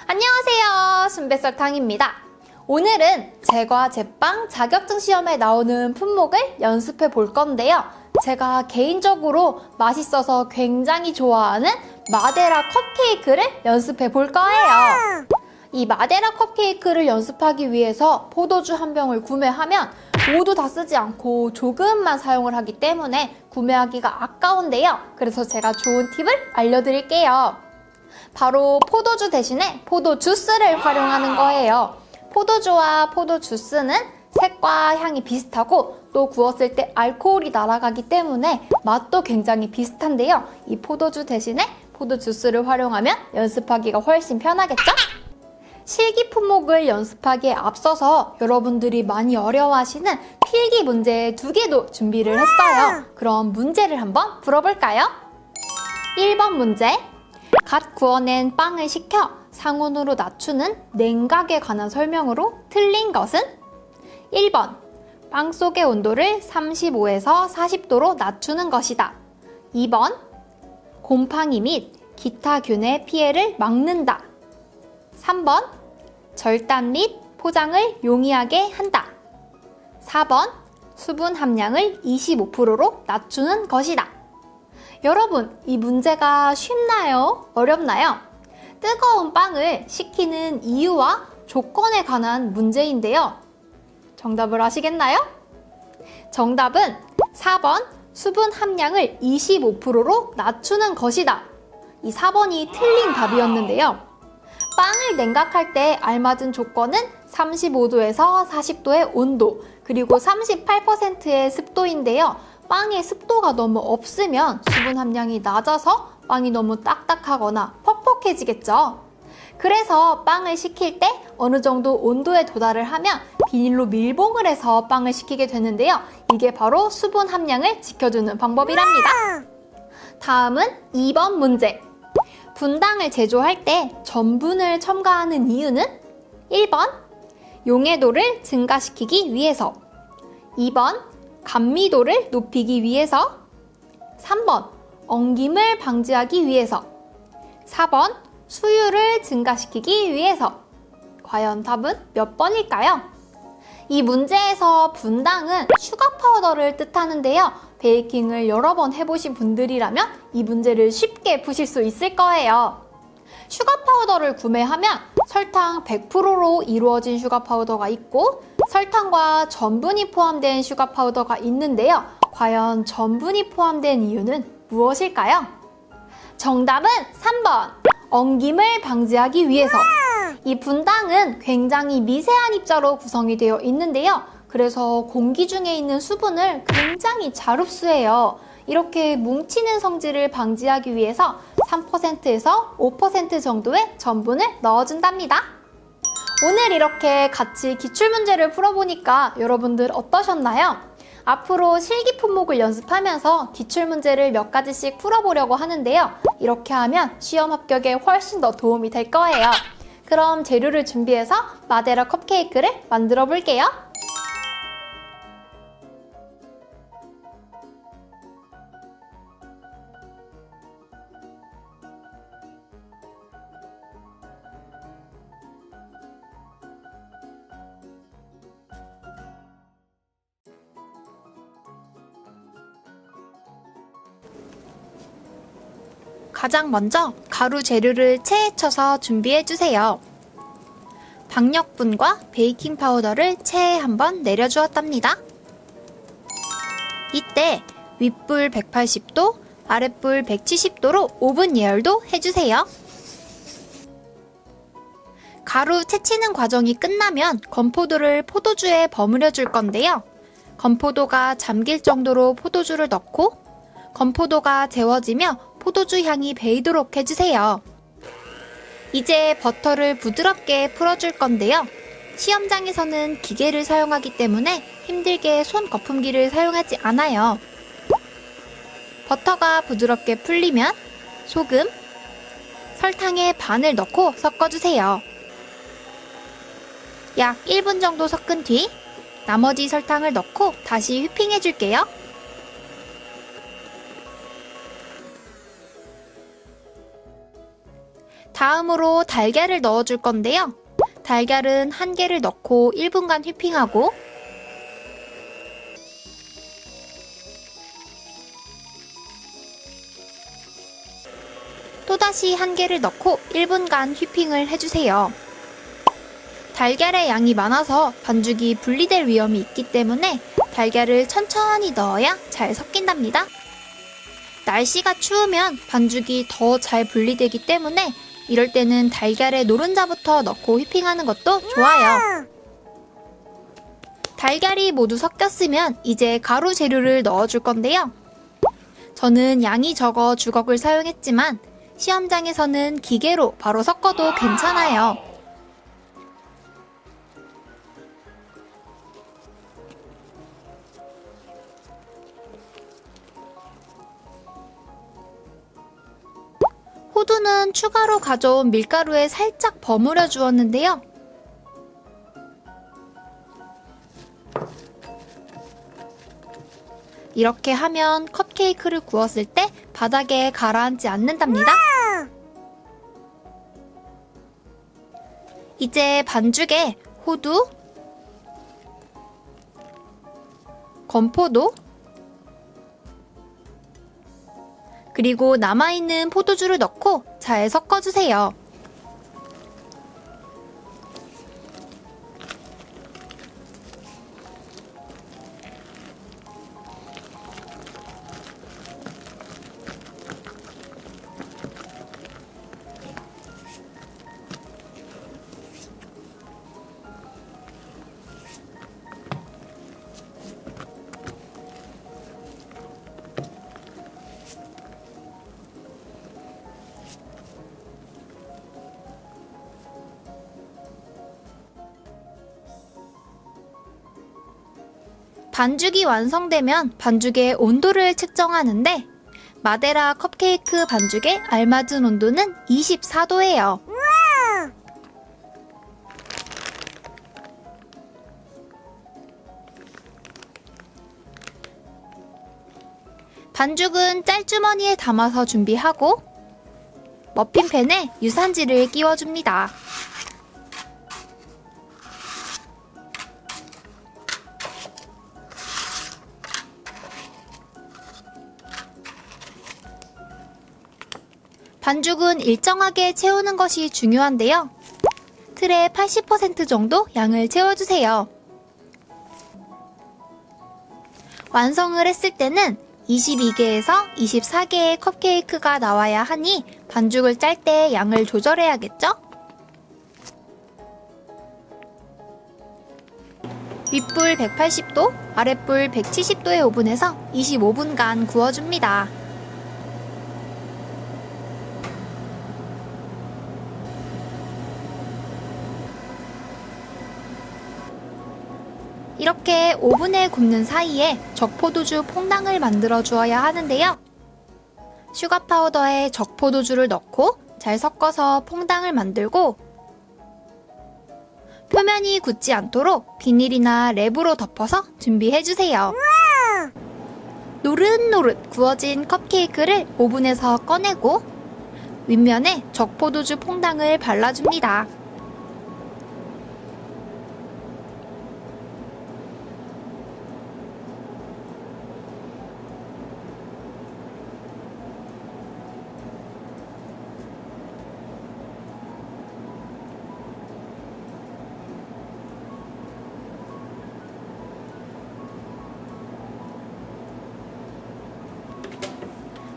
안녕하세요, 순배설탕입니다. 오늘은 제과 제빵 자격증 시험에 나오는 품목을 연습해 볼 건데요. 제가 개인적으로 맛있어서 굉장히 좋아하는 마데라 컵케이크를 연습해 볼 거예요. 이 마데라 컵케이크를 연습하기 위해서 포도주 한 병을 구매하면 모두 다 쓰지 않고 조금만 사용을 하기 때문에 구매하기가 아까운데요. 그래서 제가 좋은 팁을 알려드릴게요. 바로 포도주 대신에 포도 주스를 활용하는 거예요. 포도주와 포도 주스는 색과 향이 비슷하고 또 구웠을 때 알코올이 날아가기 때문에 맛도 굉장히 비슷한데요. 이 포도주 대신에 포도 주스를 활용하면 연습하기가 훨씬 편하겠죠? 실기 품목을 연습하기에 앞서서 여러분들이 많이 어려워하시는 필기 문제 2개도 준비를 했어요. 그럼 문제를 한번 풀어볼까요? 1번 문제. 갓 구워낸 빵을 식혀 상온으로 낮추는 냉각에 관한 설명으로 틀린 것은? 1번. 빵 속의 온도를 35에서 40도로 낮추는 것이다. 2번. 곰팡이 및 기타 균의 피해를 막는다. 3번. 절단 및 포장을 용이하게 한다. 4번. 수분 함량을 25%로 낮추는 것이다. 여러분, 이 문제가 쉽나요? 어렵나요? 뜨거운 빵을 식히는 이유와 조건에 관한 문제인데요. 정답을 아시겠나요? 정답은 4번 수분 함량을 25%로 낮추는 것이다. 이 4번이 틀린 답이었는데요. 빵을 냉각할 때 알맞은 조건은 35도에서 40도의 온도, 그리고 38%의 습도인데요. 빵의 습도가 너무 없으면 수분 함량이 낮아서 빵이 너무 딱딱하거나 퍽퍽해지겠죠. 그래서 빵을 식힐 때 어느 정도 온도에 도달을 하면 비닐로 밀봉을 해서 빵을 식히게 되는데요. 이게 바로 수분 함량을 지켜주는 방법이랍니다. 다음은 2번 문제. 분당을 제조할 때 전분을 첨가하는 이유는? 1번. 용해도를 증가시키기 위해서. 2번. 감미도를 높이기 위해서. 3번. 엉김을 방지하기 위해서. 4번. 수율을 증가시키기 위해서. 과연 답은 몇 번일까요? 이 문제에서 분당은 슈가 파우더를 뜻하는데요. 베이킹을 여러 번 해보신 분들이라면 이 문제를 쉽게 푸실 수 있을 거예요. 슈가 파우더를 구매하면 설탕 100%로 이루어진 슈가 파우더가 있고 설탕과 전분이 포함된 슈가 파우더가 있는데요. 과연 전분이 포함된 이유는 무엇일까요? 정답은 3번. 엉김을 방지하기 위해서. 이 분당은 굉장히 미세한 입자로 구성이 되어 있는데요. 그래서 공기 중에 있는 수분을 굉장히 잘 흡수해요. 이렇게 뭉치는 성질을 방지하기 위해서 3%에서 5% 정도의 전분을 넣어준답니다. 오늘 이렇게 같이 기출문제를 풀어보니까 여러분들 어떠셨나요? 앞으로 실기 품목을 연습하면서 기출문제를 몇 가지씩 풀어보려고 하는데요. 이렇게 하면 시험 합격에 훨씬 더 도움이 될 거예요. 그럼 재료를 준비해서 마데라 컵케이크를 만들어 볼게요. 가장 먼저 가루 재료를 체에 쳐서 준비해주세요. 박력분과 베이킹 파우더를 체에 한번 내려주었답니다. 이때 윗불 180도, 아랫불 170도로 오븐 예열도 해주세요. 가루 채치는 과정이 끝나면 건포도를 포도주에 버무려 줄 건데요. 건포도가 잠길 정도로 포도주를 넣고 건포도가 재워지며 포도주 향이 배이도록 해주세요. 이제 버터를 부드럽게 풀어줄 건데요. 시험장에서는 기계를 사용하기 때문에 힘들게 손 거품기를 사용하지 않아요. 버터가 부드럽게 풀리면 소금, 설탕의 반을 넣고 섞어주세요. 약 1분 정도 섞은 뒤 나머지 설탕을 넣고 다시 휘핑해줄게요. 다음으로 달걀을 넣어줄 건데요. 달걀은 1개를 넣고 1분간 휘핑하고 또다시 1개를 넣고 1분간 휘핑을 해주세요. 달걀의 양이 많아서 반죽이 분리될 위험이 있기 때문에 달걀을 천천히 넣어야 잘 섞인답니다. 날씨가 추우면 반죽이 더 잘 분리되기 때문에 이럴 때는 달걀의 노른자부터 넣고 휘핑하는 것도 좋아요. 달걀이 모두 섞였으면 이제 가루 재료를 넣어줄 건데요. 저는 양이 적어 주걱을 사용했지만 시험장에서는 기계로 바로 섞어도 괜찮아요. 호두는 추가로 가져온 밀가루에 살짝 버무려 주었는데요. 이렇게 하면 컵케이크를 구웠을 때 바닥에 가라앉지 않는답니다. 이제 반죽에 호두, 건포도, 그리고 남아있는 포도주를 넣고 잘 섞어주세요. 반죽이 완성되면 반죽의 온도를 측정하는데 마데라 컵케이크 반죽에 알맞은 온도는 24도예요. 반죽은 짤주머니에 담아서 준비하고 머핀팬에 유산지를 끼워줍니다. 반죽은 일정하게 채우는 것이 중요한데요. 틀의 80% 정도 양을 채워주세요. 완성을 했을 때는 22개에서 24개의 컵케이크가 나와야 하니 반죽을 짤 때 양을 조절해야겠죠? 윗불 180도, 아랫불 170도의 오븐에서 25분간 구워줍니다. 이렇게 오븐에 굽는 사이에 적포도주 퐁당을 만들어 주어야 하는데요. 슈가 파우더에 적포도주를 넣고 잘 섞어서 퐁당을 만들고 표면이 굳지 않도록 비닐이나 랩으로 덮어서 준비해주세요. 노릇노릇 구워진 컵케이크를 오븐에서 꺼내고 윗면에 적포도주 퐁당을 발라줍니다.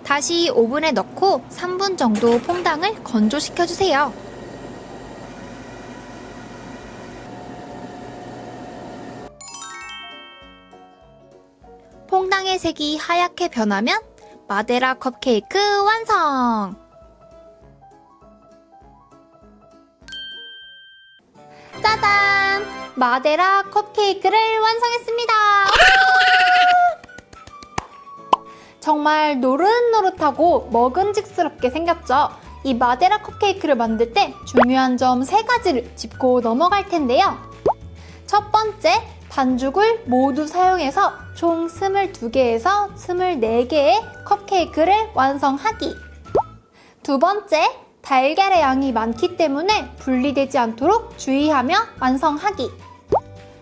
다시 오븐에 넣고 3분 정도 퐁당을 건조시켜주세요. 퐁당의 색이 하얗게 변하면 마데라 컵케이크 완성! 짜잔! 마데라 컵케이크를 완성했습니다! 정말 노릇노릇하고 먹음직스럽게 생겼죠? 이 마데라 컵케이크를 만들 때 중요한 점 3가지를 짚고 넘어갈 텐데요. 첫 번째, 반죽을 모두 사용해서 총 22개에서 24개의 컵케이크를 완성하기. 두 번째, 달걀의 양이 많기 때문에 분리되지 않도록 주의하며 완성하기.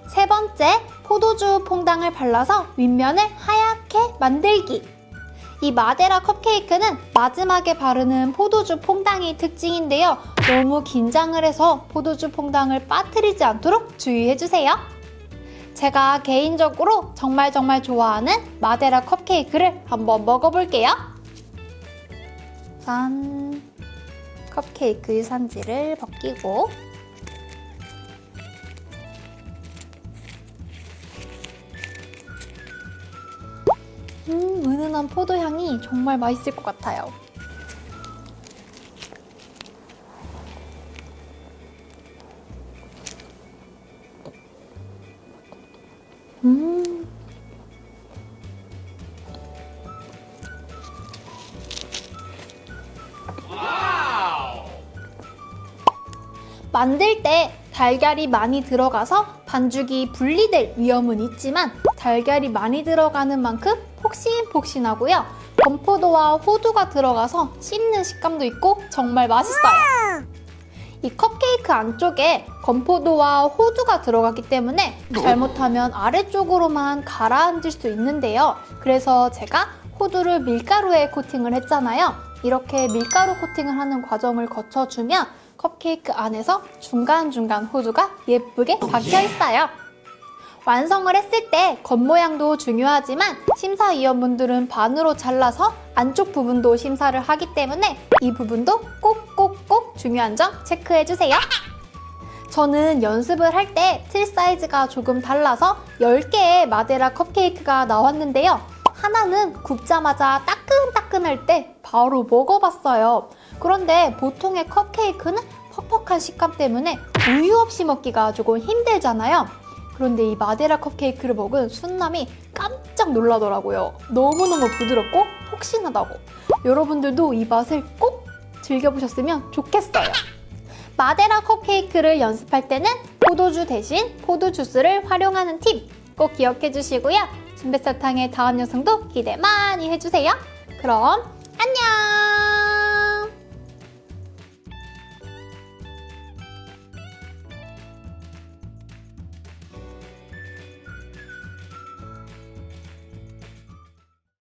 세 번째, 포도주 퐁당을 발라서 윗면을 하얗게 만들기. 이 마데라 컵케이크는 마지막에 바르는 포도주 퐁당이 특징인데요. 너무 긴장을 해서 포도주 퐁당을 빠뜨리지 않도록 주의해주세요. 제가 개인적으로 정말 좋아하는 마데라 컵케이크를 한번 먹어볼게요. 우선 컵케이크 유산지를 벗기고 은은한 포도향이 정말 맛있을 것 같아요. 만들 때 달걀이 많이 들어가서 반죽이 분리될 위험은 있지만 달걀이 많이 들어가는 만큼 폭신폭신하고요. 건포도와 호두가 들어가서 씹는 식감도 있고 정말 맛있어요. 이 컵케이크 안쪽에 건포도와 호두가 들어가기 때문에 잘못하면 아래쪽으로만 가라앉을 수 있는데요. 그래서 제가 호두를 밀가루에 코팅을 했잖아요. 이렇게 밀가루 코팅을 하는 과정을 거쳐주면 컵케이크 안에서 중간중간 호두가 예쁘게 박혀 있어요. 완성을 했을 때 겉모양도 중요하지만 심사위원분들은 반으로 잘라서 안쪽 부분도 심사를 하기 때문에 이 부분도 꼭 중요한 점 체크해주세요. 저는 연습을 할 때 틀 사이즈가 조금 달라서 10개의 마데라 컵케이크가 나왔는데요. 하나는 굽자마자 따끈따끈할 때 바로 먹어봤어요. 그런데 보통의 컵케이크는 퍽퍽한 식감 때문에 우유 없이 먹기가 조금 힘들잖아요. 그런데 이 마데라 컵케이크를 먹은 순남이 깜짝 놀라더라고요. 너무너무 부드럽고 폭신하다고. 여러분들도 이 맛을 꼭 즐겨보셨으면 좋겠어요. 마데라 컵케이크를 연습할 때는 포도주 대신 포도주스를 활용하는 팁 꼭 기억해 주시고요. 준비설탕의 다음 영상도 기대 많이 해주세요. 그럼 안녕!